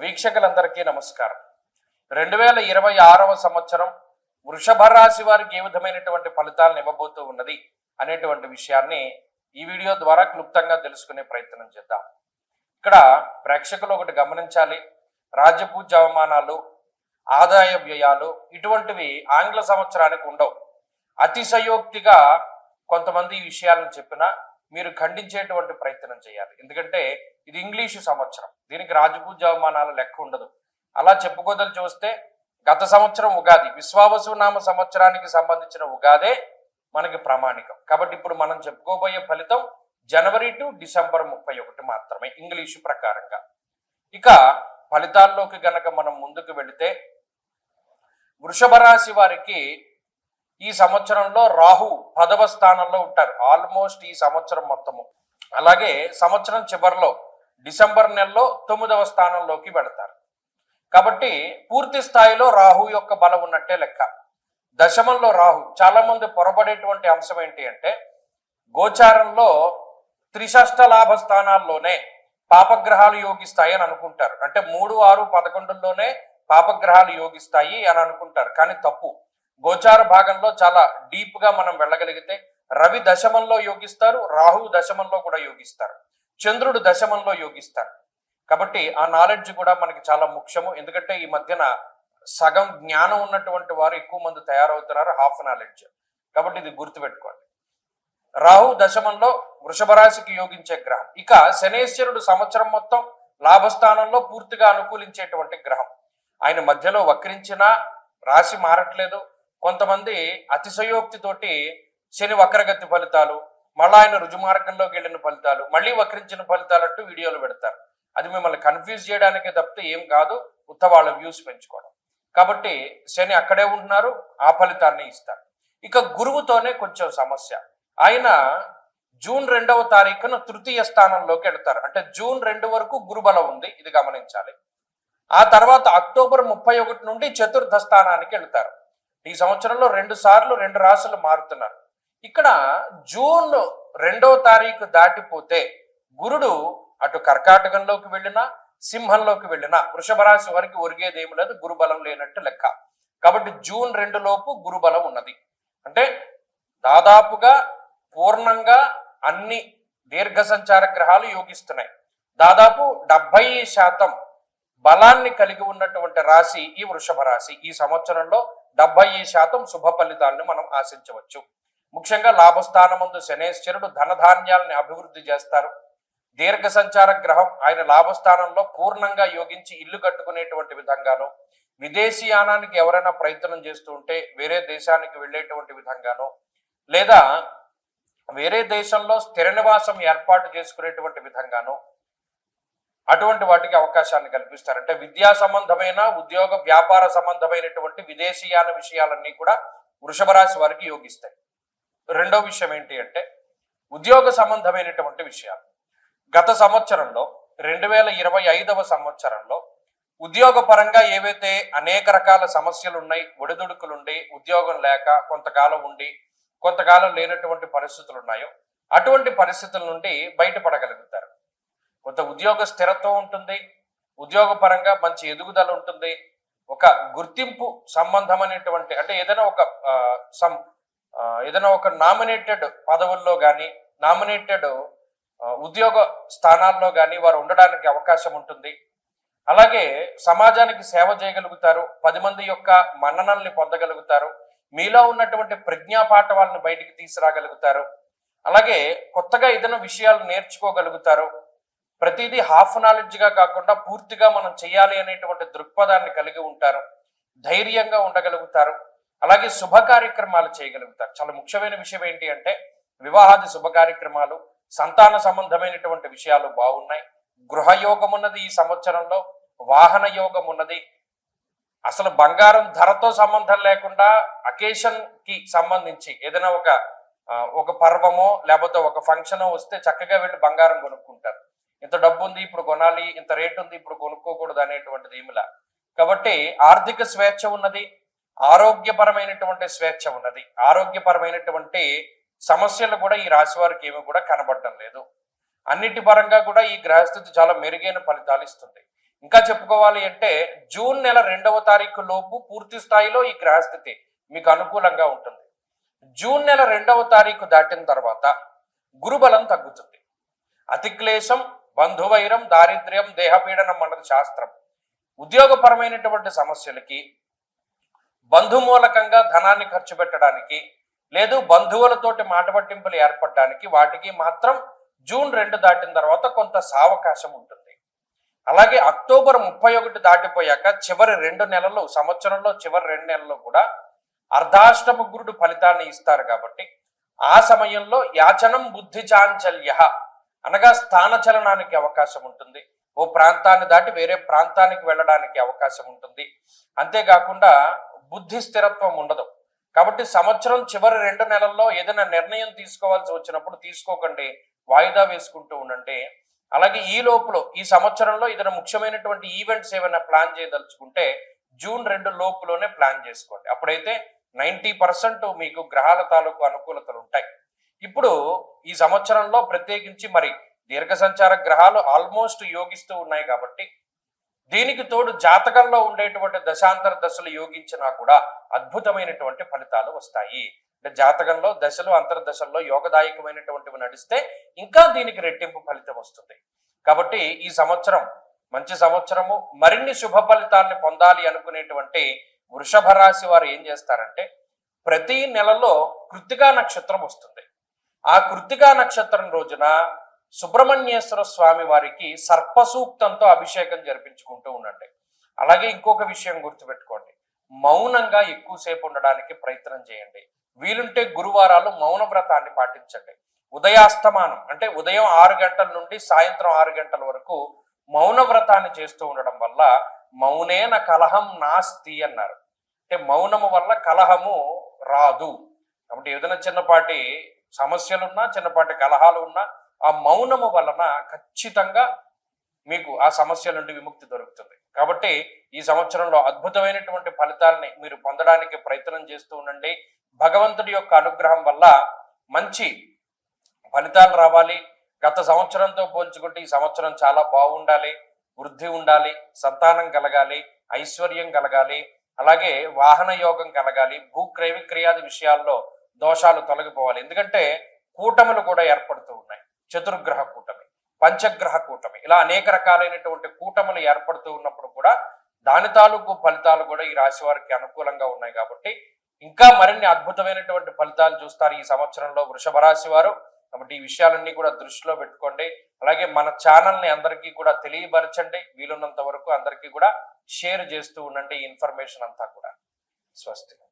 వీక్షకులందరికీ నమస్కారం. 2026వ సంవత్సరం వృషభ రాశి వారికి ఏ విధమైనటువంటి ఫలితాలను ఇవ్వబోతూ ఉన్నది అనేటువంటి విషయాన్ని ఈ వీడియో ద్వారా క్లుప్తంగా తెలుసుకునే ప్రయత్నం చేద్దాం. ఇక్కడ ప్రేక్షకులు ఒకటి గమనించాలి. రాజ్యపూజ్య అవమానాలు, ఆదాయ వ్యయాలు ఇటువంటివి ఆంగ్ల సంవత్సరానికి ఉండవు. అతిశయోక్తిగా కొంతమంది ఈ విషయాలను చెప్పినా మీరు ఖండించేటువంటి ప్రయత్నం చేయాలి. ఎందుకంటే ఇది ఇంగ్లీషు సంవత్సరం, దీనికి రాజపూజ్య అవమానాల లెక్క ఉండదు. అలా చెప్పుకోదలు చూస్తే గత సంవత్సరం ఉగాది, విశ్వావసునామ సంవత్సరానికి సంబంధించిన ఉగాదే మనకి ప్రామాణికం. కాబట్టి ఇప్పుడు మనం చెప్పుకోబోయే ఫలితం జనవరి టు డిసెంబర్ 31 మాత్రమే ఇంగ్లీషు ప్రకారంగా. ఇక ఫలితాల్లోకి గనక మనం ముందుకు వెళితే వృషభ రాశి వారికి ఈ సంవత్సరంలో రాహు 10వ స్థానంలో ఉంటారు ఆల్మోస్ట్ ఈ సంవత్సరం మొత్తము. అలాగే సంవత్సరం చివరిలో డిసెంబర్ నెలలో 9వ స్థానంలోకి వెళతారు. కాబట్టి పూర్తి స్థాయిలో రాహు యొక్క బలం ఉన్నట్టే లెక్క. దశమంలో రాహు, చాలా మంది పొరబడేటువంటి అంశం ఏంటి అంటే గోచారంలో త్రిషష్ట లాభ స్థానాల్లోనే పాపగ్రహాలు యోగిస్తాయి అని అనుకుంటారు. అంటే 3, 6, 11లోనే పాపగ్రహాలు యోగిస్తాయి అని అనుకుంటారు. కానీ తప్పు. గోచార భాగంలో చాలా డీప్ గా మనం వెళ్ళగలిగితే రవి దశమంలో యోగిస్తారు, రాహు దశమంలో కూడా యోగిస్తారు, చంద్రుడు దశమంలో యోగిస్తారు. కాబట్టి ఆ నాలెడ్జ్ కూడా మనకి చాలా ముఖ్యము. ఎందుకంటే ఈ మధ్యన సగం జ్ఞానం ఉన్నటువంటి వారు ఎక్కువ మంది తయారవుతున్నారు, హాఫ్ నాలెడ్జ్. కాబట్టి ఇది గుర్తుపెట్టుకోండి. రాహు దశమంలో వృషభ రాశికి యోగించే గ్రహం. ఇక శనేశ్వరుడు సంవత్సరం మొత్తం లాభస్థానంలో పూర్తిగా అనుకూలించేటువంటి గ్రహం. ఆయన మధ్యలో వక్రించినా రాశి మారట్లేదు. కొంతమంది అతిశయోక్తితోటి శని వక్రగతి ఫలితాలు, మళ్ళీ ఆయన రుజుమార్గంలోకి వెళ్ళిన ఫలితాలు, మళ్ళీ వక్రించిన ఫలితాలు అంటూ వీడియోలు పెడతారు. అది మిమ్మల్ని కన్ఫ్యూజ్ చేయడానికి తప్పితే ఏం కాదు, ఉత్త వాళ్ళ వ్యూస్ పెంచుకోవడం. కాబట్టి శని అక్కడే ఉంటున్నారు, ఆ ఫలితాన్ని ఇస్తారు. ఇక గురువుతోనే కొంచెం సమస్య. ఆయన జూన్ 2వ తారీఖున తృతీయ స్థానంలోకి వెళ్తారు. అంటే జూన్ 2 వరకు గురుబలం ఉంది, ఇది గమనించాలి. ఆ తర్వాత అక్టోబర్ 31 నుండి చతుర్థ స్థానానికి వెళ్తారు. ఈ సంవత్సరంలో 2 సార్లు 2 రాశులు మారుతున్నారు. ఇక్కడ జూన్ 2వ తారీఖు దాటిపోతే గురుడు అటు కర్కాటకంలోకి వెళ్ళినా సింహంలోకి వెళ్ళినా వృషభ రాశి వారికి ఒరిగేదేమి లేదు, గురుబలం లేనట్టు లెక్క. కాబట్టి జూన్ 2 లోపు గురుబలం ఉన్నది. అంటే దాదాపుగా పూర్ణంగా అన్ని దీర్ఘ సంచార గ్రహాలు యోగిస్తున్నాయి. దాదాపు 70% బలాన్ని కలిగి ఉన్నటువంటి రాశి ఈ వృషభ రాశి. ఈ సంవత్సరంలో 70% శుభ ఫలితాలను మనం ఆశించవచ్చు. ముఖ్యంగా లాభస్థానమందు శనేశ్వరుడు ధనధాన్యాలని అభివృద్ధి చేస్తారు. దీర్ఘ సంచార గ్రహం ఆయన లాభస్థానంలో పూర్ణంగా యోగించి ఇల్లు కట్టుకునేటువంటి విధంగాను, విదేశీయానానికి ఎవరైనా ప్రయత్నం చేస్తూ ఉంటే వేరే దేశానికి వెళ్ళేటువంటి విధంగాను, లేదా వేరే దేశంలో స్థిర నివాసం ఏర్పాటు చేసుకునేటువంటి విధంగాను అటువంటి వాటికి అవకాశాన్ని కల్పిస్తారు. అంటే విద్యా సంబంధమైన, ఉద్యోగ వ్యాపార సంబంధమైనటువంటి విదేశీయాన విషయాలన్నీ కూడా వృషభ రాశి వారికి యోగిస్తాయి. రెండో విషయం ఏంటి అంటే ఉద్యోగ సంబంధమైనటువంటి విషయాలు. గత సంవత్సరంలో 2025వ సంవత్సరంలో ఉద్యోగ పరంగా ఏవైతే అనేక రకాల సమస్యలు ఉన్నాయి, ఒడిదుడుకులుండి, ఉద్యోగం లేక కొంతకాలం ఉండి కొంతకాలం లేనటువంటి పరిస్థితులు ఉన్నాయో అటువంటి పరిస్థితుల నుండి బయటపడగలుగుతారు. కొంత ఉద్యోగ స్థిరత్వం ఉంటుంది, ఉద్యోగ పరంగా మంచి ఎదుగుదల ఉంటుంది, ఒక గుర్తింపు సంబంధమైనటువంటి అంటే ఏదైనా ఒక నామినేటెడ్ పదవుల్లో కానీ నామినేటెడ్ ఉద్యోగ స్థానాల్లో కానీ వారు ఉండడానికి అవకాశం ఉంటుంది. అలాగే సమాజానికి సేవ చేయగలుగుతారు, 10 మంది యొక్క మన్ననల్ని పొందగలుగుతారు, మీలో ఉన్నటువంటి ప్రజ్ఞాపాఠవాలను బయటికి తీసుకురాగలుగుతారు. అలాగే కొత్తగా ఏదైనా విషయాలు నేర్చుకోగలుగుతారు. ప్రతిదీ హాఫ్ నాలెడ్జ్గా కాకుండా పూర్తిగా మనం చేయాలి అనేటువంటి దృక్పథాన్ని కలిగి ఉంటారు, ధైర్యంగా ఉండగలుగుతారు. అలాగే శుభ కార్యక్రమాలు చేయగలుగుతారు. చాలా ముఖ్యమైన విషయం ఏంటి అంటే వివాహాది శుభ కార్యక్రమాలు, సంతాన సంబంధమైనటువంటి విషయాలు బాగున్నాయి. గృహయోగం ఉన్నది ఈ సంవత్సరంలో, వాహన యోగం ఉన్నది. అసలు బంగారం ధరతో సంబంధం లేకుండా అకేషన్ కి సంబంధించి ఏదైనా ఒక పర్వమో లేకపోతే ఒక ఫంక్షనో వస్తే చక్కగా వెళ్ళి బంగారం కొనుక్కుంటారు. ఇంత డబ్బు ఉంది ఇప్పుడు కొనాలి, ఇంత రేటు ఉంది ఇప్పుడు కొనుక్కోకూడదు అనేటువంటిది ఏమిలా. కాబట్టి ఆర్థిక స్వేచ్ఛ ఉన్నది, ఆరోగ్యపరమైనటువంటి స్వేచ్ఛ ఉన్నది. ఆరోగ్యపరమైనటువంటి సమస్యలు కూడా ఈ రాశి వారికి ఏమి కూడా కనబడటం లేదు. అన్నిటి పరంగా కూడా ఈ గ్రహస్థితి చాలా మెరుగైన ఫలితాలు ఇస్తుంది. ఇంకా చెప్పుకోవాలి అంటే జూన్ నెల 2వ తారీఖు లోపు పూర్తి స్థాయిలో ఈ గ్రహస్థితి మీకు అనుకూలంగా ఉంటుంది. జూన్ నెల 2వ తారీఖు దాటిన తర్వాత గురుబలం తగ్గుతుంది. అతిక్లేశం, బంధువైరం, దారిద్ర్యం, దేహపీడనం అన్నది శాస్త్రం. ఉద్యోగపరమైనటువంటి సమస్యలకి, బంధుమూలకంగా ధనాన్ని ఖర్చు పెట్టడానికి, లేదు బంధువులతోటి మాటపట్టింపులు ఏర్పడడానికి, వాటికి మాత్రం జూన్ 2 దాటిన తర్వాత కొంత సావకాశం ఉంటుంది. అలాగే అక్టోబర్ 31 దాటిపోయాక చివరి 2 నెలలు, సంవత్సరంలో చివరి 2 నెలలు కూడా అర్ధాష్టమ గురుడు ఫలితాన్ని ఇస్తారు. కాబట్టి ఆ సమయంలో యాచనం బుద్ధి చాంచల్య అనగా స్థానచలనానికి అవకాశం ఉంటుంది. ఓ ప్రాంతాన్ని దాటి వేరే ప్రాంతానికి వెళ్ళడానికి అవకాశం ఉంటుంది. అంతేకాకుండా బుద్ధి స్థిరత్వం ఉండదు. కాబట్టి సంవత్సరం చివరి 2 నెలల్లో ఏదైనా నిర్ణయం తీసుకోవాల్సి వచ్చినప్పుడు తీసుకోకండి, వాయిదా వేసుకుంటూ ఉండండి. అలాగే ఈ లోపల ఈ సంవత్సరంలో ఏదైనా ముఖ్యమైనటువంటి ఈవెంట్స్ ఏమైనా ప్లాన్ చేయదలుచుకుంటే జూన్ 2 లోపులోనే ప్లాన్ చేసుకోండి. అప్పుడైతే 90% మీకు గ్రహాల తాలూకు అనుకూలతలు ఉంటాయి. ఇప్పుడు ఈ సంవత్సరంలో ప్రత్యేకించి మరి దీర్ఘ సంచార గ్రహాలు ఆల్మోస్ట్ యోగిస్తూ ఉన్నాయి. కాబట్టి దీనికి తోడు జాతకంలో ఉండేటువంటి దశాంతర దశలు యోగించినా కూడా అద్భుతమైనటువంటి ఫలితాలు వస్తాయి. అంటే జాతకంలో దశలు అంతర్దశల్లో యోగదాయకమైనటువంటివి నడిస్తే ఇంకా దీనికి రెట్టింపు ఫలితం వస్తుంది. కాబట్టి ఈ సంవత్సరం మంచి సంవత్సరము. మరిన్ని శుభ ఫలితాన్ని పొందాలి అనుకునేటువంటి వృషభ రాశి వారు ఏం చేస్తారంటే ప్రతి నెలలో కృత్తికా నక్షత్రం వస్తుంది. ఆ కృత్తికా నక్షత్రం రోజున సుబ్రహ్మణ్యేశ్వర స్వామి వారికి సర్పసూక్తంతో అభిషేకం జరిపించుకుంటూ ఉండండి. అలాగే ఇంకొక విషయం గుర్తుపెట్టుకోండి, మౌనంగా ఎక్కువసేపు ఉండడానికి ప్రయత్నం చేయండి. వీలుంటే గురువారాలు మౌన వ్రతాన్ని పాటించండి. ఉదయాస్తమానం అంటే ఉదయం 6 గంటల నుండి సాయంత్రం 6 గంటల వరకు మౌన వ్రతాన్ని చేస్తూ ఉండడం వల్ల మౌనేన కలహం నాస్తి అన్నారు. అంటే మౌనము వల్ల కలహము రాదు. కాబట్టి ఏదైనా చిన్నపాటి సమస్యలున్నా, చిన్నపాటి కలహాలు ఉన్నా ఆ మౌనము వలన ఖచ్చితంగా మీకు ఆ సమస్యల నుండి విముక్తి దొరుకుతుంది. కాబట్టి ఈ సంవత్సరంలో అద్భుతమైనటువంటి ఫలితాలని మీరు పొందడానికి ప్రయత్నం చేస్తూ ఉండండి. భగవంతుడి యొక్క అనుగ్రహం వల్ల మంచి ఫలితాలు రావాలి. గత సంవత్సరంతో పోల్చుకుంటే ఈ సంవత్సరం చాలా బాగుండాలి, వృద్ధి ఉండాలి, సంతానం కలగాలి, ఐశ్వర్యం కలగాలి, అలాగే వాహన యోగం కలగాలి, భూక్రయ విక్రయాది విషయాల్లో దోషాలు తొలగిపోవాలి. ఎందుకంటే కూటములు కూడా ఏర్పడుతూ ఉన్నాయి. చతుర్గ్రహ కూటమి, పంచగ్రహ కూటమి, ఇలా అనేక రకాలైనటువంటి కూటములు ఏర్పడుతూ ఉన్నప్పుడు కూడా దాని తాలూకు ఫలితాలు కూడా ఈ రాశి వారికి అనుకూలంగా ఉన్నాయి. కాబట్టి ఇంకా మరిన్ని అద్భుతమైనటువంటి ఫలితాలు చూస్తారు ఈ సంవత్సరంలో వృషభ రాశి వారు. కాబట్టి ఈ విషయాలన్నీ కూడా దృష్టిలో పెట్టుకోండి. అలాగే మన ఛానల్ని అందరికీ కూడా తెలియపరచండి. వీలున్నంత వరకు అందరికీ కూడా షేర్ చేస్తూ ఉండండి ఈ ఇన్ఫర్మేషన్ అంతా కూడా. స్వస్తి.